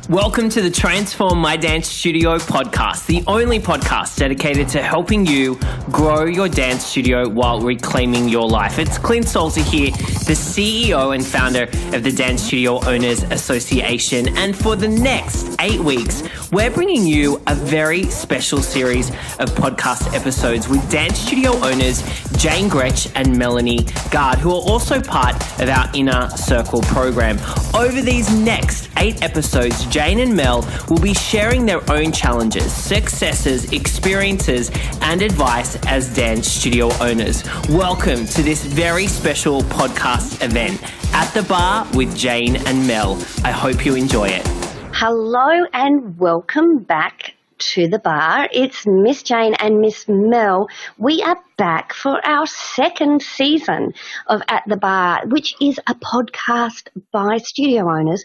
Welcome to the Transform My Dance Studio podcast, the only podcast dedicated to helping you grow your dance studio while reclaiming your life. It's Clint Salzer here, the CEO and founder of the Dance Studio Owners Association. And for the next 8 weeks, we're bringing you a very special series of podcast episodes with dance studio owners Jane Grech and Melanie Gard, who are also part of our Inner Circle program. Over these next 8 episodes, Jane and Mel will be sharing their own challenges, successes, experiences, and advice as dance studio owners. Welcome to this very special podcast event, At The Barre with Jane and Mel. I hope you enjoy it. Hello and welcome back to The Barre. It's Miss Jane and Miss Mel. We are back for our second season of At The Barre, which is a podcast by studio owners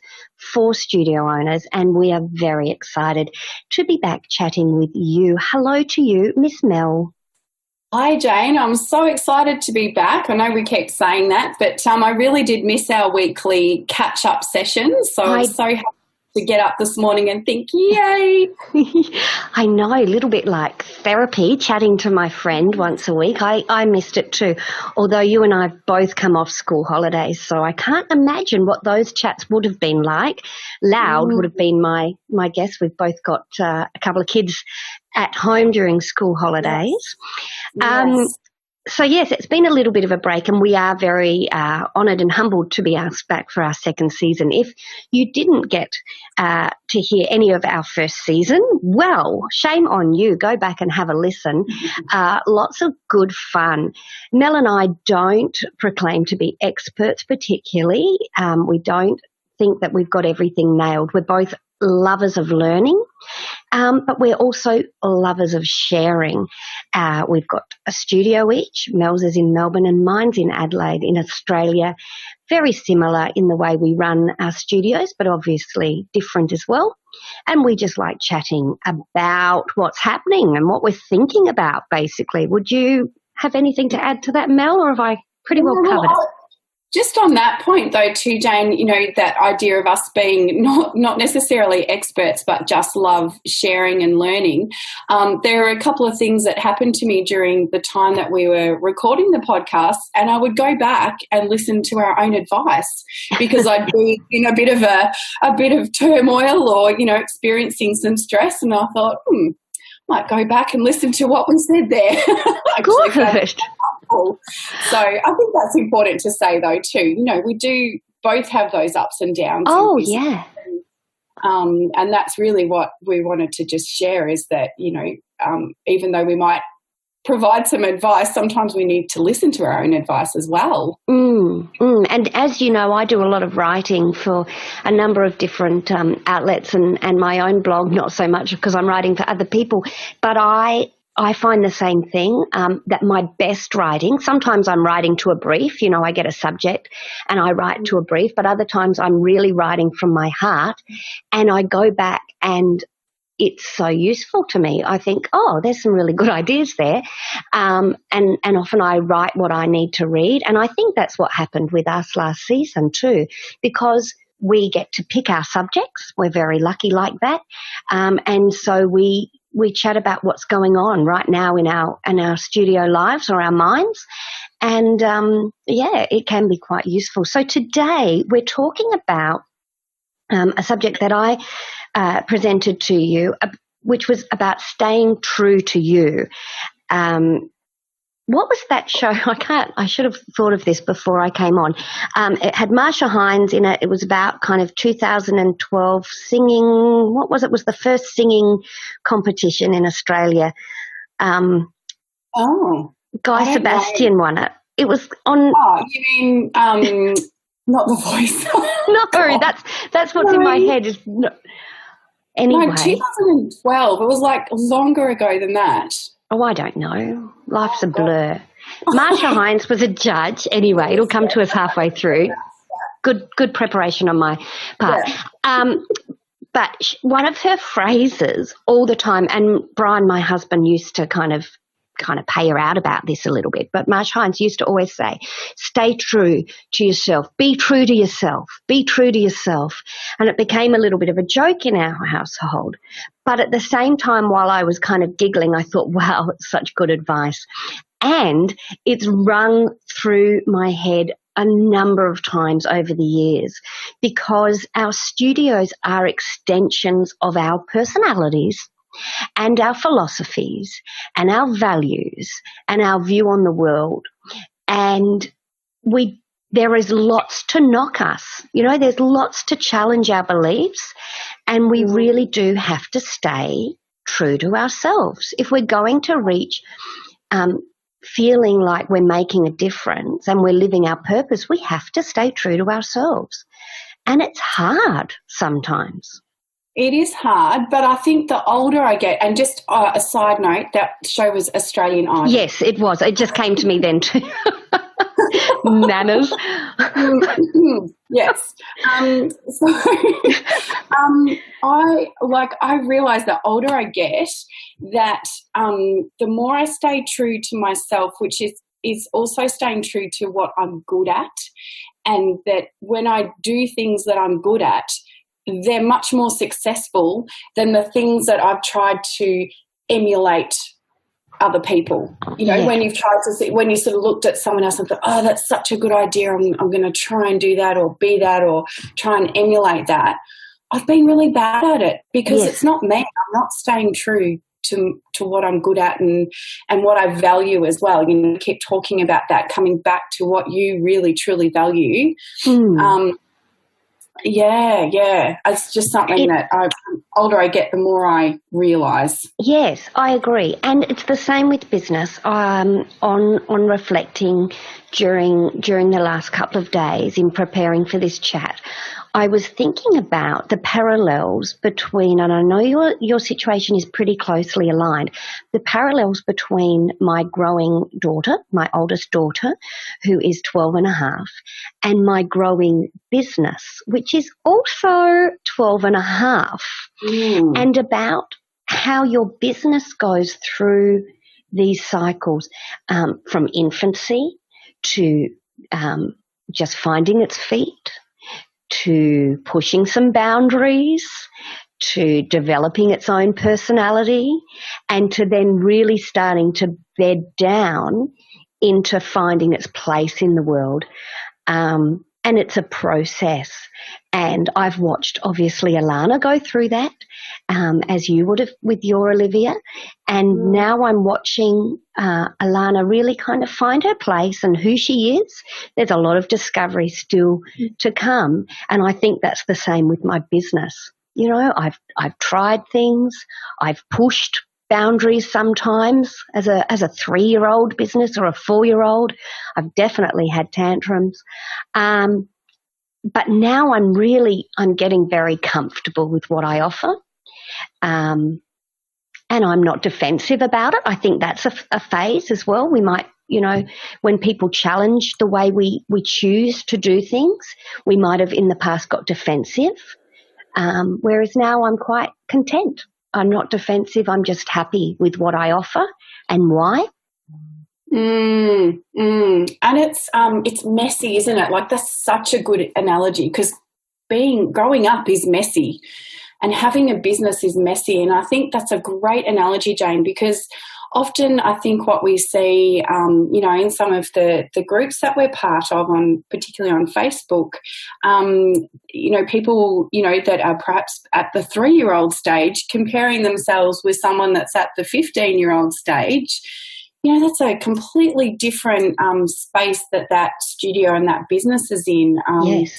for studio owners, and we are very excited to be back chatting with you. Hello to you, Miss Mel. Hi, Jane. I'm so excited to be back. I know we keep saying that, but I really did miss our weekly catch-up sessions, so I'm so happy to get up this morning and think, yay. I know, a little bit like therapy, chatting to my friend once a week. I missed it too, although you and I have both come off school holidays, so I can't imagine what those chats would have been like. Loud would have been my guess. We've both got a couple of kids at home during school holidays. Yes. So, yes, it's been a little bit of a break, and we are very honoured and humbled to be asked back for our second season. If you didn't get to hear any of our first season, well, shame on you. Go back and have a listen. Lots of good fun. Mel and I don't proclaim to be experts particularly. We don't think that we've got everything nailed. We're both lovers of learning, but we're also lovers of sharing. We've got a studio each. Mel's is in Melbourne and mine's in Adelaide in Australia. Very similar in the way we run our studios, but obviously different as well. And we just like chatting about what's happening and what we're thinking about, basically. Would you have anything to add to that, Mel, or have I pretty well covered it? Just on that point, though, too, Jane, you know, that idea of us being not necessarily experts, but just love sharing and learning. There are a couple of things that happened to me during the time that we were recording the podcast, and I would go back and listen to our own advice because I'd be in a bit of turmoil or, you know, experiencing some stress, and I thought, might go back and listen to what we said there. Good. So I think that's important to say, though, too. You know, we do both have those ups and downs. Oh, yeah. And that's really what we wanted to just share is that, you know, even though we might provide some advice, sometimes we need to listen to our own advice as well. And as you know, I do a lot of writing for a number of different outlets and my own blog, not so much because I'm writing for other people, but I find the same thing, that my best writing, sometimes I'm writing to a brief, you know, I get a subject and I write to a brief, but other times I'm really writing from my heart and I go back and it's so useful to me. I think, oh, there's some really good ideas there. And often I write what I need to read. And I think that's what happened with us last season too, because we get to pick our subjects. We're very lucky like that. And so we chat about what's going on right now in our studio lives or our minds. And, it can be quite useful. So today we're talking about a subject that I presented to you, which was about staying true to you. What was that show? I should have thought of this before I came on. It had Marsha Hines in it. It was about kind of 2012 singing. What was it? It was the first singing competition in Australia. Guy Sebastian won it. It was on. Oh, you mean not The Voice? No, that's what's in my head. Anyway. No, 2012. It was like longer ago than that. Oh, I don't know. Life's a blur. Marsha Hines was a judge. Anyway, it'll come to us halfway through. Good preparation on my part. Yeah. But one of her phrases all the time, and Brian, my husband, used to kind of kind of pay her out about this a little bit, but Marsh Hines used to always say, stay true to yourself, be true to yourself, be true to yourself. And it became a little bit of a joke in our household. But at the same time, while I was kind of giggling, I thought, wow, it's such good advice. And it's rung through my head a number of times over the years, because our studios are extensions of our personalities and our philosophies and our values and our view on the world. And there is lots to knock us. There's lots to challenge our beliefs, and we really do have to stay true to ourselves. If we're going to reach feeling like we're making a difference and we're living our purpose, we have to stay true to ourselves. And it's hard sometimes. It is hard, but I think the older I get, and just a side note, that show was Australian Idol. Yes, it was. It just came to me then too. Manners. Yes. I realise the older I get that the more I stay true to myself, which is also staying true to what I'm good at, and that when I do things that I'm good at, they're much more successful than the things that I've tried to emulate other people. When you've tried to when you sort of looked at someone else and thought, oh, that's such a good idea, I'm going to try and do that or be that or try and emulate that. I've been really bad at it because it's not me. I'm not staying true to what I'm good at and what I value as well. Keep talking about that, coming back to what you really truly value. Yeah. It's just something that the older I get, the more I realise. Yes, I agree. And it's the same with business. On reflecting during the last couple of days in preparing for this chat, I was thinking about the parallels between, and I know your situation is pretty closely aligned, the parallels between my growing daughter, my oldest daughter, who is 12 and a half, and my growing business, which is also 12 and a half, and about how your business goes through these cycles from infancy to just finding its feet, to pushing some boundaries, to developing its own personality, and to then really starting to bed down into finding its place in the world. And it's a process. And I've watched, obviously, Alana go through that, as you would have with your Olivia. And now I'm watching Alana really kind of find her place and who she is. There's a lot of discovery still to come. And I think that's the same with my business. I've tried things. I've pushed boundaries sometimes as a 3-year-old business or a 4-year-old. I've definitely had tantrums. But now I'm getting very comfortable with what I offer. And I'm not defensive about it. I think that's a phase as well. We might, when people challenge the way we choose to do things, we might have in the past got defensive. Whereas now I'm quite content. I'm not defensive. I'm just happy with what I offer and why. And it's messy, isn't it? Like, that's such a good analogy, because growing up is messy and having a business is messy. And I think that's a great analogy, Jane, because often I think what we see, in some of the groups that we're part of, particularly on Facebook, people, that are perhaps at the 3-year-old stage comparing themselves with someone that's at the 15-year-old stage. That's a completely different space that studio and that business is in. Yes.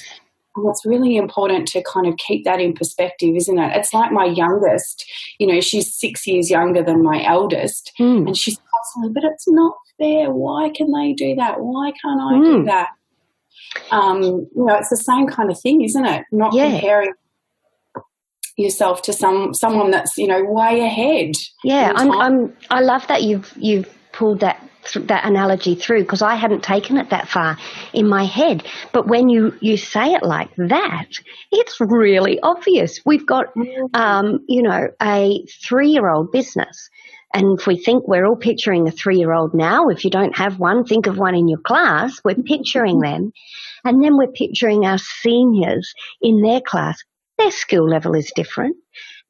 And it's really important to kind of keep that in perspective, isn't it? It's like my youngest, she's 6 years younger than my eldest, and she's constantly, but it's not fair. Why can they do that? Why can't I do that? It's the same kind of thing, isn't it? Not comparing yourself to someone that's, way ahead. Yeah, I love that you've pulled that analogy through, because I hadn't taken it that far in my head. But when you say it like that, it's really obvious. We've got, a 3-year-old business, And if we think we're all picturing a 3-year-old now, if you don't have one, think of one in your class. We're picturing them. And then we're picturing our seniors in their class. Their skill level is different.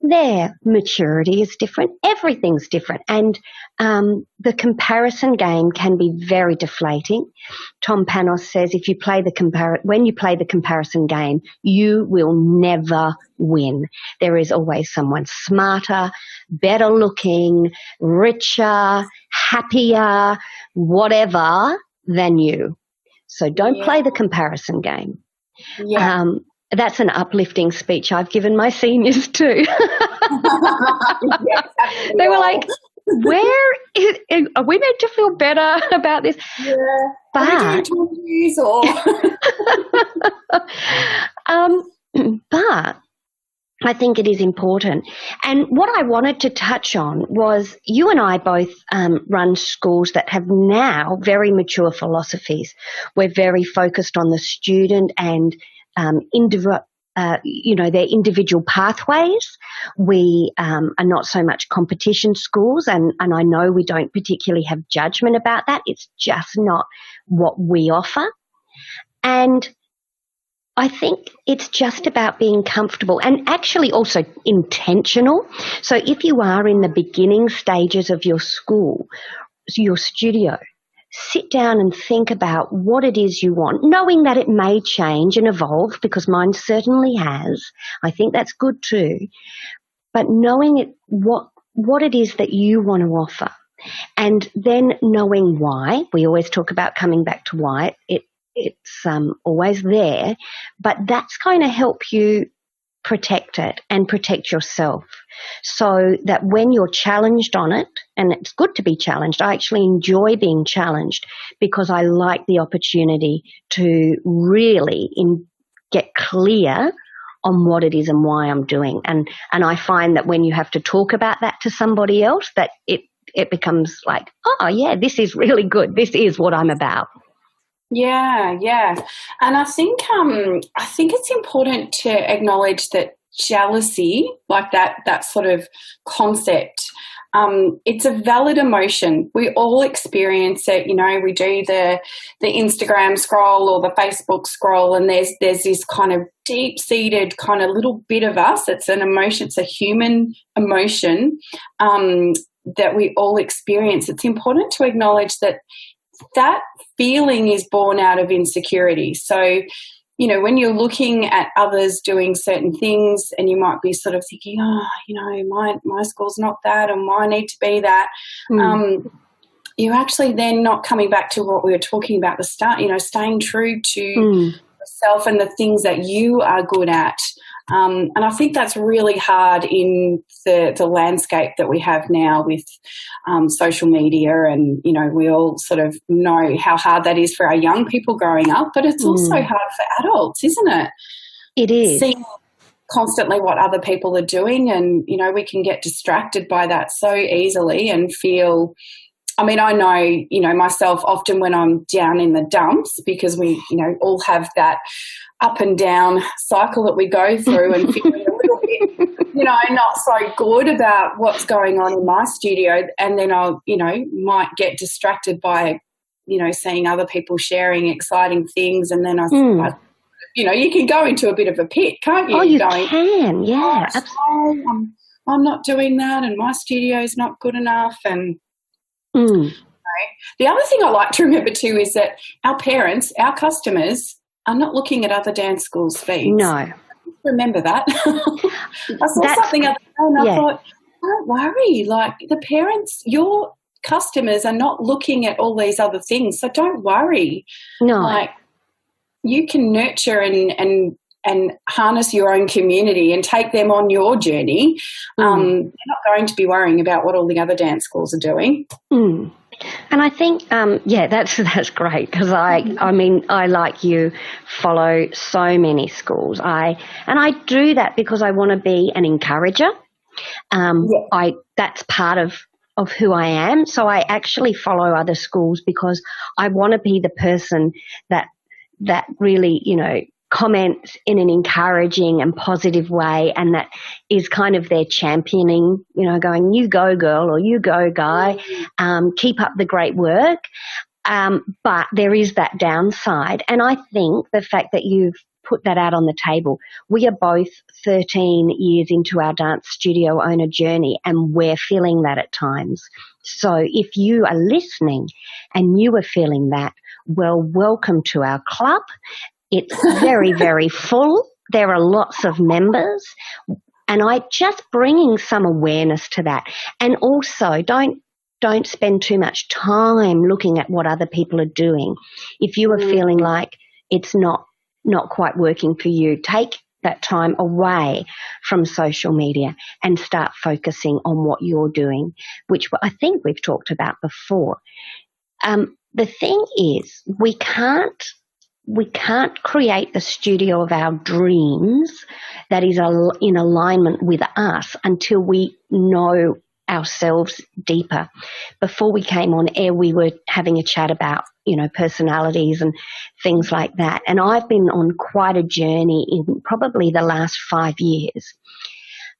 Their maturity is different. Everything's different. And the comparison game can be very deflating. Tom Panos says if you play when you play the comparison game, you will never win. There is always someone smarter, better looking, richer, happier, whatever than you. So don't play the comparison game. Yeah. That's an uplifting speech I've given my seniors too. They were like, are we meant to feel better about this? Yeah. But, are we doing or? But I think it is important. And what I wanted to touch on was you and I both run schools that have now very mature philosophies. We're very focused on the student and their individual pathways. We are not so much competition schools, and I know we don't particularly have judgment about that. It's just not what we offer. And I think it's just about being comfortable and actually also intentional. So if you are in the beginning stages of your school, your studio, sit down and think about what it is you want, knowing that it may change and evolve because mine certainly has. I think that's good too. But knowing what it is that you want to offer, and then knowing why. We always talk about coming back to why. It's always there, but that's going to help you protect it and protect yourself so that when you're challenged on it, and it's good to be challenged. I actually enjoy being challenged because I like the opportunity to really get clear on what it is and why I'm doing. And I find that when you have to talk about that to somebody else, that it becomes like, oh yeah, this is really good. This is what I'm about. Yeah. And I think it's important to acknowledge that jealousy, like that sort of concept, it's a valid emotion. We all experience it. You know, we do the Instagram scroll or the Facebook scroll, and there's this kind of deep-seated kind of little bit of us. It's an emotion. It's a human emotion that we all experience. It's important to acknowledge that feeling is born out of insecurity. So, you know, when you're looking at others doing certain things and you might be sort of thinking, oh, you know, my school's not that and I need to be that, you're actually then not coming back to what we were talking about at the start, you know, staying true to yourself and the things that you are good at. And I think that's really hard in the landscape that we have now with social media, and, you know, we all sort of know how hard that is for our young people growing up, but it's also hard for adults, isn't it? It is. Seeing constantly what other people are doing, and, you know, we can get distracted by that so easily and feel, I mean, I know, you know, myself often when I'm down in the dumps, because we, you know, all have that up and down cycle that we go through and feeling a little bit, you know, not so good about what's going on in my studio. And then I'll, you know, might get distracted by, you know, seeing other people sharing exciting things. And then I you know, you can go into a bit of a pit, can't you? Oh, you can, yeah. Oh, I'm not doing that, and my studio's not good enough. And you know, the other thing I like to remember too is that our parents, our customers, are not looking at other dance schools' feeds. No. Remember that. I saw something the other day and I thought, don't worry, like the parents, your customers are not looking at all these other things, so don't worry. No. Like, you can nurture and harness your own community and take them on your journey. They're not going to be worrying about what all the other dance schools are doing. And I think, that's great, because I mean, I, like you, follow so many schools. I do that because I want to be an encourager. That's part of who I am. So I actually follow other schools because I want to be the person that really, you know, comments in an encouraging and positive way, and that is kind of their championing, going, you go girl, or you go guy, keep up the great work. But there is that downside. And I think the fact that you've put that out on the table, we are both 13 years into our dance studio owner journey, and we're feeling that at times. So if you are listening and you are feeling that, well, welcome to our club. It's very, very full. There are lots of members, and I just bringing some awareness to that. And also don't spend too much time looking at what other people are doing. If you are feeling like it's not quite working for you, take that time away from social media and start focusing on what you're doing, which I think we've talked about before. The thing is, we can't create the studio of our dreams that is in alignment with us until we know ourselves deeper. Before we came on air, we were having a chat about, personalities and things like that. And I've been on quite a journey in probably the last 5 years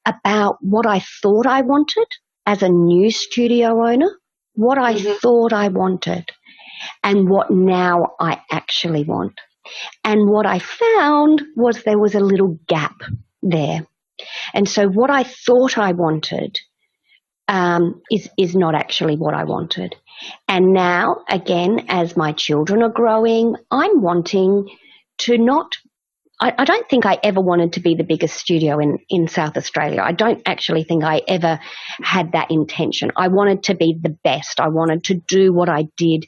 about what I thought I wanted as a new studio owner, what I thought I wanted, and what now I actually want. And what I found was there was a little gap there. And so what I thought I wanted is not actually what I wanted. And now, again, as my children are growing, I'm wanting to I don't think I ever wanted to be the biggest studio in South Australia. I don't actually think I ever had that intention. I wanted to be the best. I wanted to do what I did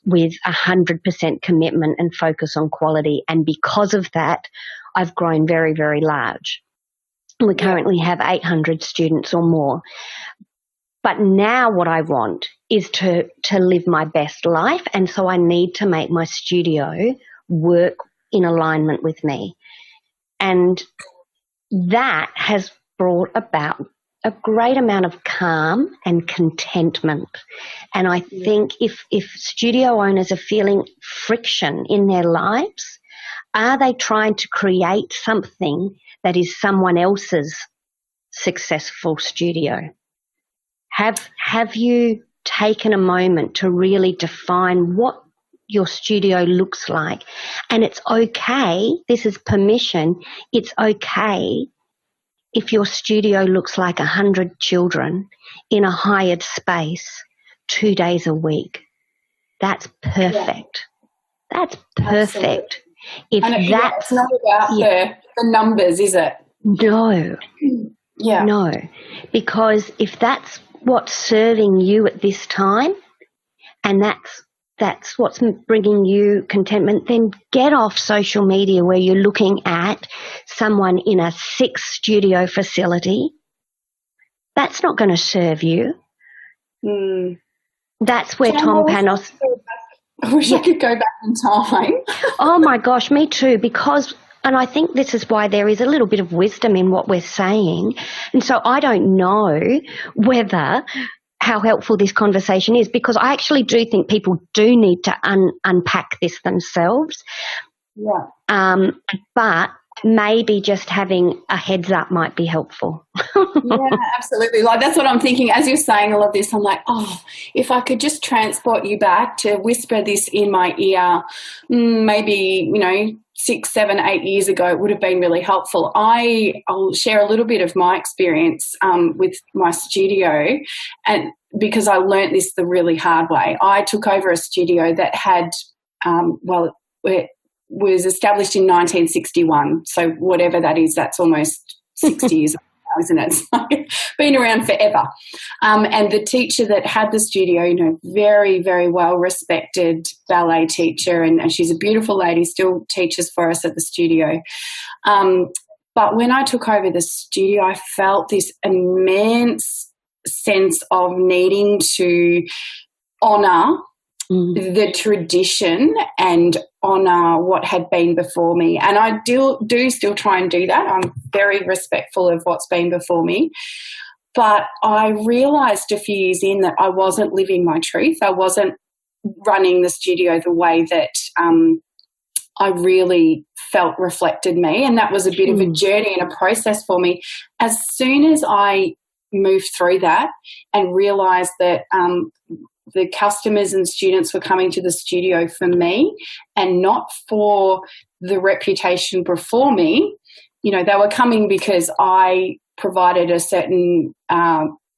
with 100% commitment and focus on quality. And because of that, I've grown very, very large. We currently have 800 students or more. But now what I want is to live my best life. And so I need to make my studio work in alignment with me. And that has brought about a great amount of calm and contentment. And I think if studio owners are feeling friction in their lives, are they trying to create something that is someone else's successful studio? Have you taken a moment to really define what your studio looks like? And it's okay, this is permission, it's okay if your studio looks like 100 children in a hired space 2 days a week. That's perfect. That's perfect. If it's not about the numbers, is it? No. Yeah. No. Because if that's what's serving you at this time, and that's what's bringing you contentment, then get off social media where you're looking at someone in a 6-studio facility. That's not going to serve you. That's where Tom Panos... I wish I could go back in time. Oh, my gosh, me too, and I think this is why there is a little bit of wisdom in what we're saying. And so I don't know how helpful this conversation is, because I actually do think people do need to unpack this themselves. Yeah. But maybe just having a heads up might be helpful. Yeah, absolutely. Like, that's what I'm thinking. As you're saying all of this, I'm like, if I could just transport you back to whisper this in my ear, maybe, 6, 7, 8 years ago, it would have been really helpful. I'll share a little bit of my experience with my studio, and because I learnt this the really hard way. I took over a studio that had, it was established in 1961. So whatever that is, that's almost 60 years old, isn't it? It's like been around forever. And the teacher that had the studio, very, very well-respected ballet teacher, and she's a beautiful lady, still teaches for us at the studio. But when I took over the studio, I felt this immense sense of needing to honour the tradition and honour what had been before me. And I do still try and do that. I'm very respectful of what's been before me. But I realised a few years in that I wasn't living my truth. I wasn't running the studio the way that I really felt reflected me, and that was a bit of a journey and a process for me. As soon as I moved through that and realised that the customers and students were coming to the studio for me and not for the reputation before me, you know, they were coming because I provided a certain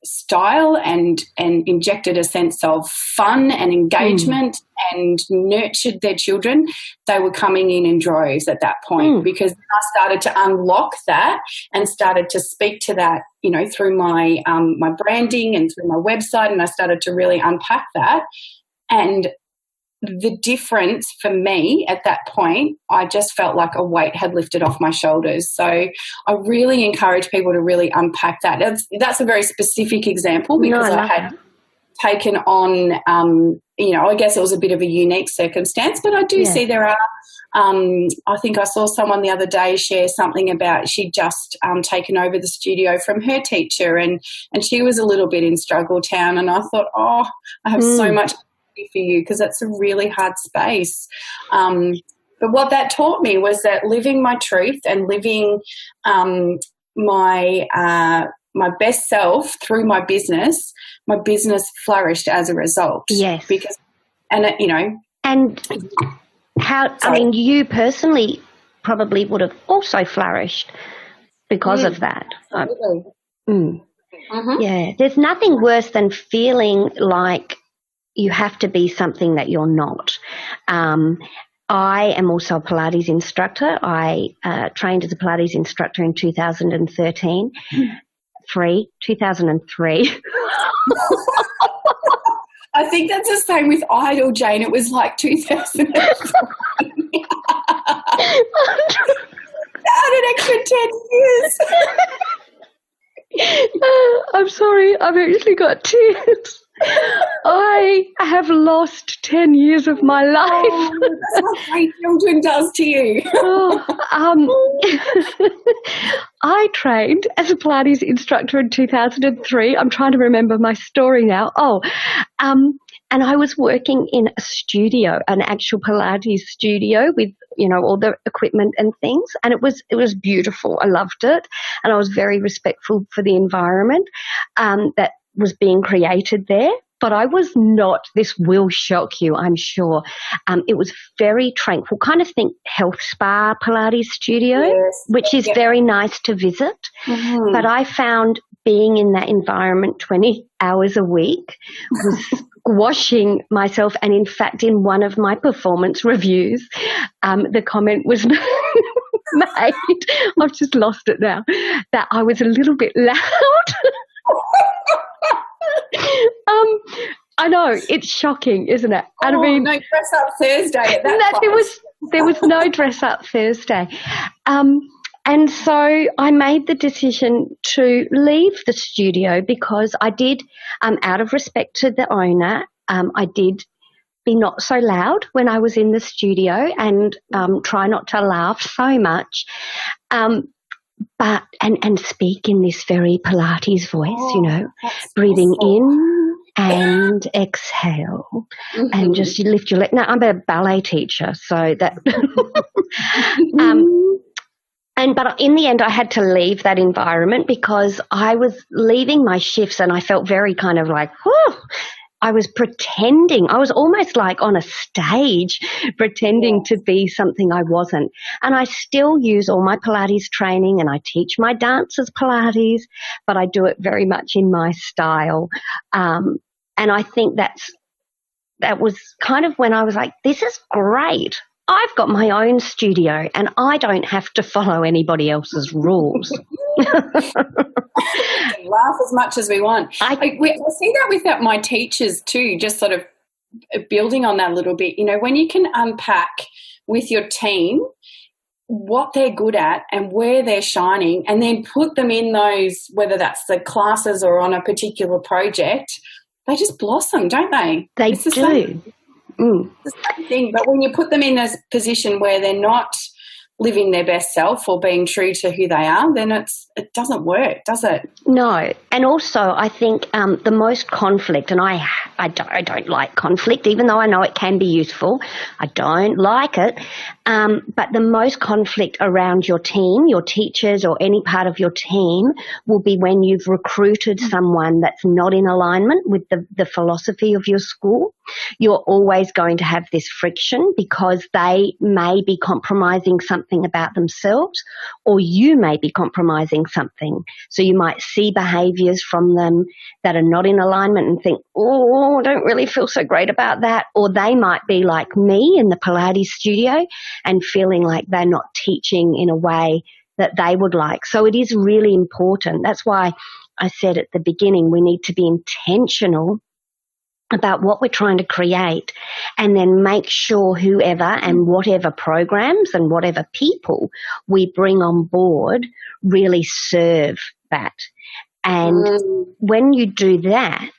style and injected a sense of fun and engagement and nurtured their children. They were coming in droves at that point because I started to unlock that and started to speak to that, you know, through my my branding and through my website, and I started to really unpack that. And the difference for me at that point, I just felt like a weight had lifted off my shoulders. So I really encourage people to really unpack that. That's a very specific example because I had taken on, you know, I guess it was a bit of a unique circumstance, but I do see there are, I think I saw someone the other day share something about she'd just taken over the studio from her teacher and she was a little bit in struggle town, and I thought, oh, I have so much for you because that's a really hard space. But what that taught me was that living my truth and living my best self through my business flourished as a result. Yes. Because, and you know. And how, I mean, you personally probably would have also flourished because of that. Yeah. There's nothing worse than feeling like you have to be something that you're not. I am also a Pilates instructor. I trained as a Pilates instructor in 2003. I think that's the same with Idol, Jane. It was like 2003. Add an extra 10 years. I'm sorry. I've actually got tears. I have lost 10 years of my life. Oh, that's what great children does to you. I trained as a Pilates instructor in 2003. I'm trying to remember my story now. And I was working in a studio, an actual Pilates studio with, you know, all the equipment and things. And it was beautiful. I loved it. And I was very respectful for the environment that was being created there. But I was not, this will shock you, I'm sure. It was very tranquil, kind of think health spa Pilates studio, which is very nice to visit. But I found being in that environment 20 hours a week was squashing myself. And in fact, in one of my performance reviews, the comment was made, I've just lost it now, that I was a little bit loud. I know, it's shocking, isn't it? And I mean, no dress up Thursday at that there was no dress up Thursday. And so I made the decision to leave the studio because I did, out of respect to the owner, I did be not so loud when I was in the studio and try not to laugh so much. But and speak in this very Pilates voice, you know, breathing in and exhale, and just you lift your leg. Now I'm a ballet teacher, so that. But in the end, I had to leave that environment because I was leaving my shifts, and I felt very kind of like, whew, I was pretending. I was almost like on a stage pretending to be something I wasn't. And I still use all my Pilates training and I teach my dancers Pilates, but I do it very much in my style. And I think that was kind of when I was like, this is great. I've got my own studio and I don't have to follow anybody else's rules. Laugh as much as we want. I see that with my teachers too, just sort of building on that a little bit. You know, when you can unpack with your team what they're good at and where they're shining and then put them in those, whether that's the classes or on a particular project, they just blossom, don't they? They do. The same thing, but when you put them in a position where they're not living their best self or being true to who they are, then it doesn't work, does it? No. And also, I think the most conflict, and I don't like conflict, even though I know it can be useful. I don't like it. But the most conflict around your team, your teachers or any part of your team will be when you've recruited someone that's not in alignment with the philosophy of your school. You're always going to have this friction because they may be compromising something about themselves, or you may be compromising something. So you might see behaviours from them that are not in alignment and think, oh, I don't really feel so great about that. Or they might be like me in the Pilates studio and feeling like they're not teaching in a way that they would like. So it is really important. That's why I said at the beginning, we need to be intentional about what we're trying to create, and then make sure whoever and whatever programs and whatever people we bring on board really serve that. And when you do that,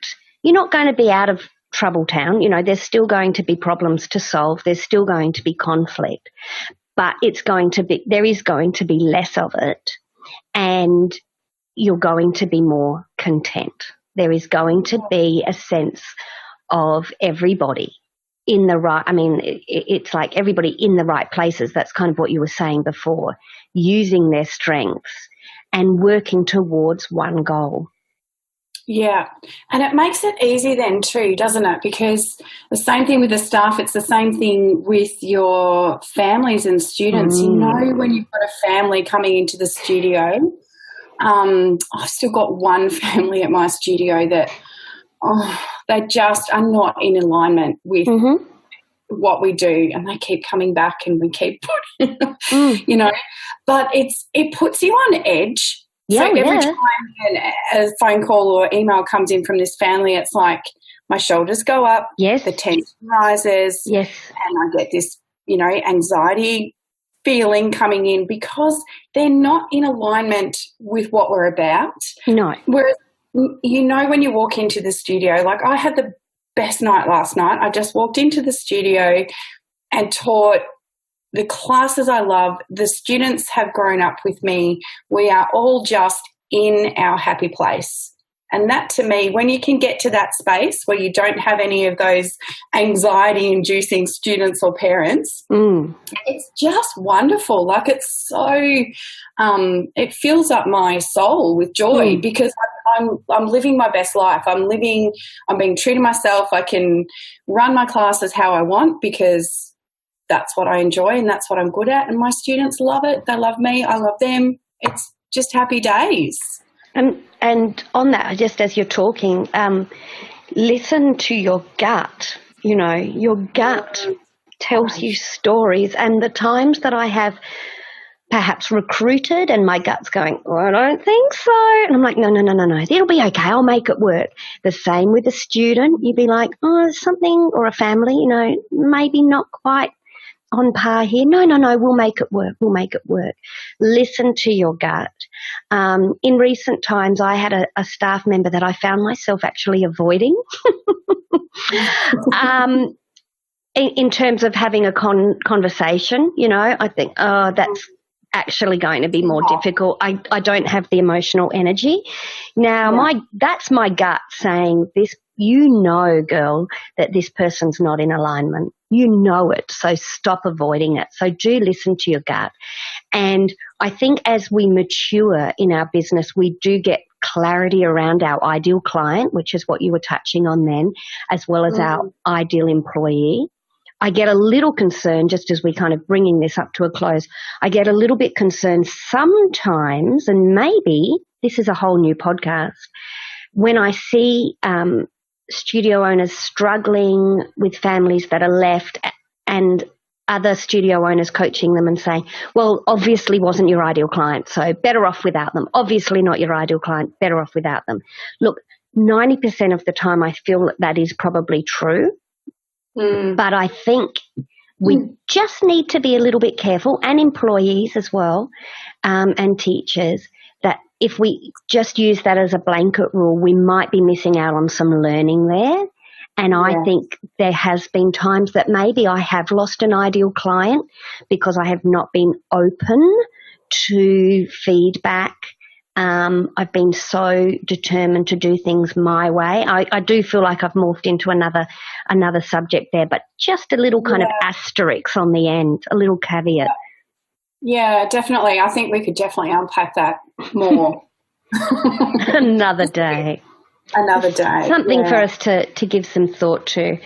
you're not going to be out of trouble town. You know, there's still going to be problems to solve. There's still going to be conflict, but there is going to be less of it, and you're going to be more content. There is going to be a sense of everybody in the right, it's like everybody in the right places. That's kind of what you were saying before, using their strengths and working towards one goal. Yeah, and it makes it easy then too, doesn't it? Because the same thing with the staff, it's the same thing with your families and students. You know, when you've got a family coming into the studio, I've still got one family at my studio that they just are not in alignment with what we do, and they keep coming back and we keep putting, you know, but it puts you on edge. Yeah, so every time a phone call or email comes in from this family, it's like my shoulders go up, yes, the tension rises, yes, and I get this, you know, anxiety feeling coming in because they're not in alignment with what we're about. No. Whereas, you know, when you walk into the studio, like I had the best night last night. I just walked into the studio and taught the classes I love. The students have grown up with me. We are all just in our happy place. And that, to me, when you can get to that space where you don't have any of those anxiety-inducing students or parents, it's just wonderful. Like it's so, it fills up my soul with joy because I'm living my best life. I'm being true to myself. I can run my classes how I want because that's what I enjoy and that's what I'm good at. And my students love it. They love me. I love them. It's just happy days. And on that, just as you're talking, listen to your gut. You know, your gut tells you stories. And the times that I have perhaps recruited and my gut's going, oh, I don't think so. And I'm like, no, it'll be okay. I'll make it work. The same with a student. You'd be like, oh, something, or a family, you know, maybe not quite on par here. No, we'll make it work. Listen to your gut. In recent times, I had a staff member that I found myself actually avoiding in terms of having a conversation. You know, I think, that's actually going to be more difficult. I don't have the emotional energy. Now, that's my gut saying this, you know, girl, that this person's not in alignment. You know it, so stop avoiding it. So do listen to your gut. And I think as we mature in our business, we do get clarity around our ideal client, which is what you were touching on then, as well as our ideal employee. I get a little concerned, just as we kind of bringing this up to a close, I get a little bit concerned sometimes, and maybe this is a whole new podcast, when I see studio owners struggling with families that are left and other studio owners coaching them and saying, well, obviously wasn't your ideal client, so better off without them. Obviously not your ideal client, better off without them. Look, 90% of the time I feel that is probably true, but I think we just need to be a little bit careful, and employees as well, and teachers, that if we just use that as a blanket rule, we might be missing out on some learning there. And I think there has been times that maybe I have lost an ideal client because I have not been open to feedback. I've been so determined to do things my way. I do feel like I've morphed into another subject there, but just a little kind of asterisk on the end, a little caveat. Yeah, definitely. I think we could definitely unpack that more. Another day. Another day. Something for us to give some thought to.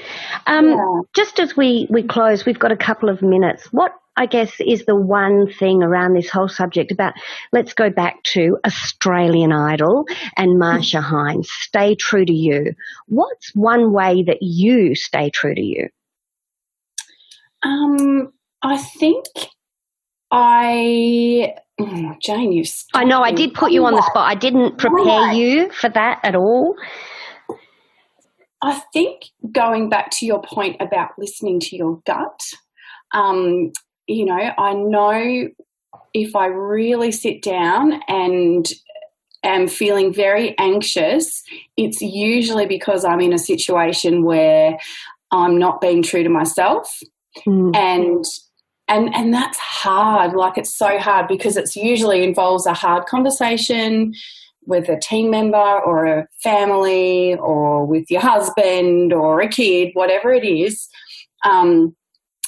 Just as we close, we've got a couple of minutes. What, I guess, is the one thing around this whole subject about, let's go back to Australian Idol and Marsha Hines, stay true to you. What's one way that you stay true to you? I think Jane, you've I know I did put you on the spot. I didn't prepare you for that at all. I think going back to your point about listening to your gut, you know, I know if I really sit down and am feeling very anxious, it's usually because I'm in a situation where I'm not being true to myself. And that's hard. Like, it's so hard because it usually involves a hard conversation with a team member or a family or with your husband or a kid, whatever it is.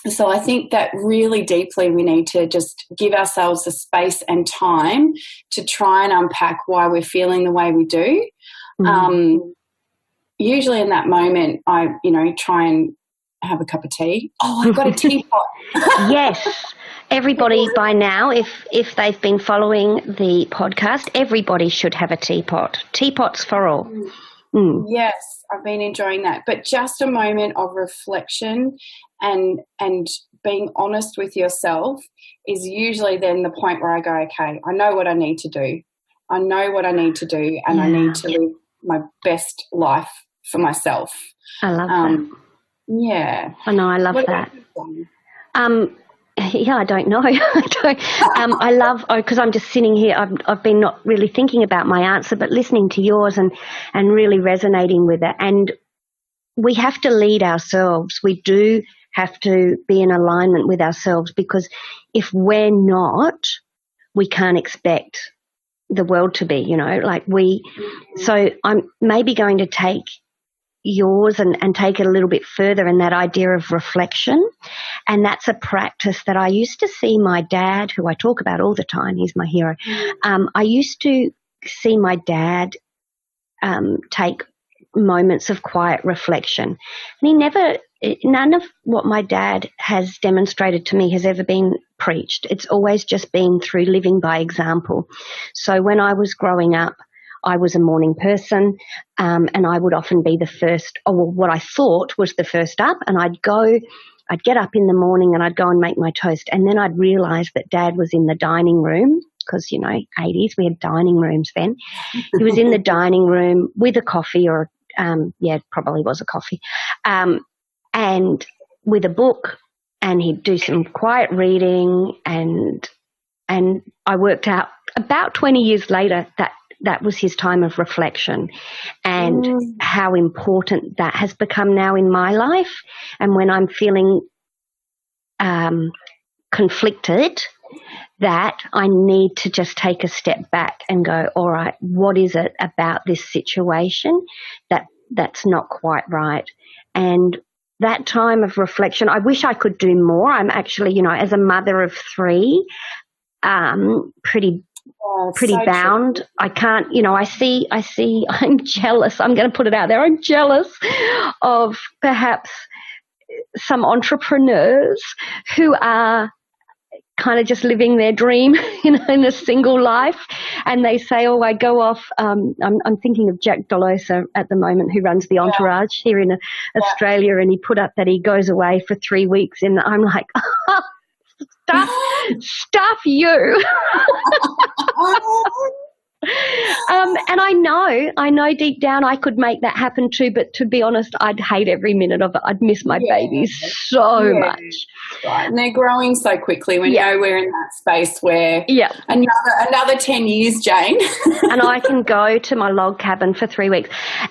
So I think that really deeply we need to just give ourselves the space and time to try and unpack why we're feeling the way we do. Usually in that moment I, try and have a cup of tea. Oh, I've got a teapot. Yes. Everybody by now, if they've been following the podcast, everybody should have a teapot. Teapots for all. Yes, I've been enjoying that. But just a moment of reflection and being honest with yourself is usually then the point where I go, okay, I know what I need to do. I know what I need to do, and I need to live my best life for myself. I love that. Yeah. I know, I love that. Yeah, I don't know. I love, because I'm just sitting here, I've been not really thinking about my answer, but listening to yours and really resonating with it. And we have to lead ourselves. We do have to be in alignment with ourselves, because if we're not, we can't expect the world to be, so I'm maybe going to take yours and take it a little bit further in that idea of reflection. And that's a practice that I used to see my dad, who I talk about all the time, he's my hero. I used to see my dad take moments of quiet reflection. And none of what my dad has demonstrated to me has ever been preached. It's always just been through living by example. So when I was growing up, I was a morning person, and I would often be the first, what I thought was the first up, and I'd get up in the morning and I'd go and make my toast, and then I'd realise that Dad was in the dining room, because, 80s, we had dining rooms then. He was in the dining room with a coffee, or, it probably was a coffee, and with a book, and he'd do some quiet reading, and I worked out about 20 years later that was his time of reflection, and how important that has become now in my life. And when I'm feeling conflicted, that I need to just take a step back and go, all right, what is it about this situation that's not quite right? And that time of reflection, I wish I could do more. I'm actually, as a mother of 3, pretty so bound. True. I can't, I see, I'm jealous. I'm going to put it out there. I'm jealous of perhaps some entrepreneurs who are kind of just living their dream in a single life. And they say, I go off. I'm thinking of Jack Delosa at the moment, who runs the Entourage here in Australia. And he put up that he goes away for 3 weeks. And I'm like, stuff you. And I know deep down I could make that happen too, but to be honest, I'd hate every minute of it. I'd miss my babies so much. Right. And they're growing so quickly. We know we're in that space where another 10 years, Jane. And I can go to my log cabin for 3 weeks.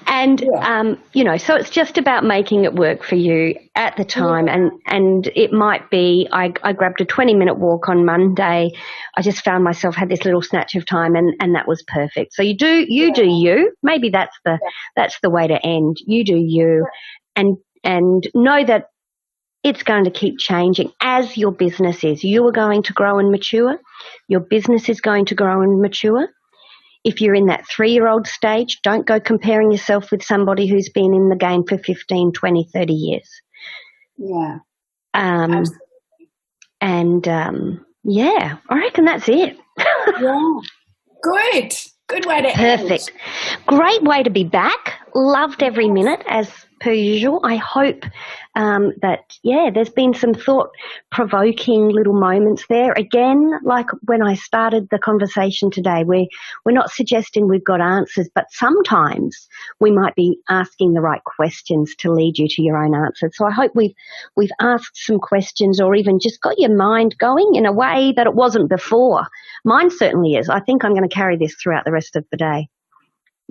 And, so it's just about making it work for you at the time. And it might be, I grabbed a 20-minute walk on Monday. I just found myself had this little snatch of time and that was perfect. So you do you. Maybe that's the way to end. You do you and know that it's going to keep changing as your business is. You are going to grow and mature. Your business is going to grow and mature. If you're in that 3-year-old stage, don't go comparing yourself with somebody who's been in the game for 15, 20, 30 years. Yeah. Absolutely. And, I reckon that's it. Yeah. Good way to end. Perfect. Great way to be back. Loved every minute as per usual. I hope there's been some thought-provoking little moments there. Again, like when I started the conversation today, we're not suggesting we've got answers, but sometimes we might be asking the right questions to lead you to your own answers. So I hope we've asked some questions or even just got your mind going in a way that it wasn't before. Mine certainly is. I think I'm going to carry this throughout the rest of the day.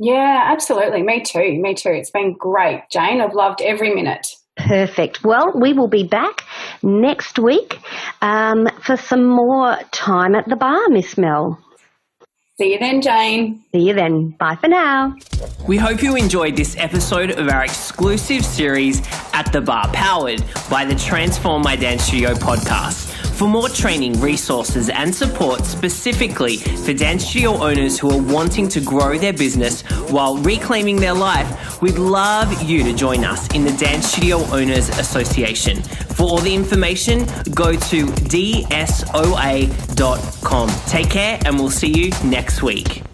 Yeah, absolutely. Me too. It's been great, Jane. I've loved every minute. Perfect. Well, we will be back next week for some more time at the bar, Miss Mel. See you then, Jane. See you then. Bye for now. We hope you enjoyed this episode of our exclusive series At The Bar, powered by the Transform My Dance Studio podcast. For more training, resources and support specifically for dance studio owners who are wanting to grow their business while reclaiming their life, we'd love you to join us in the Dance Studio Owners Association. For all the information, go to dsoa.com. Take care and we'll see you next week.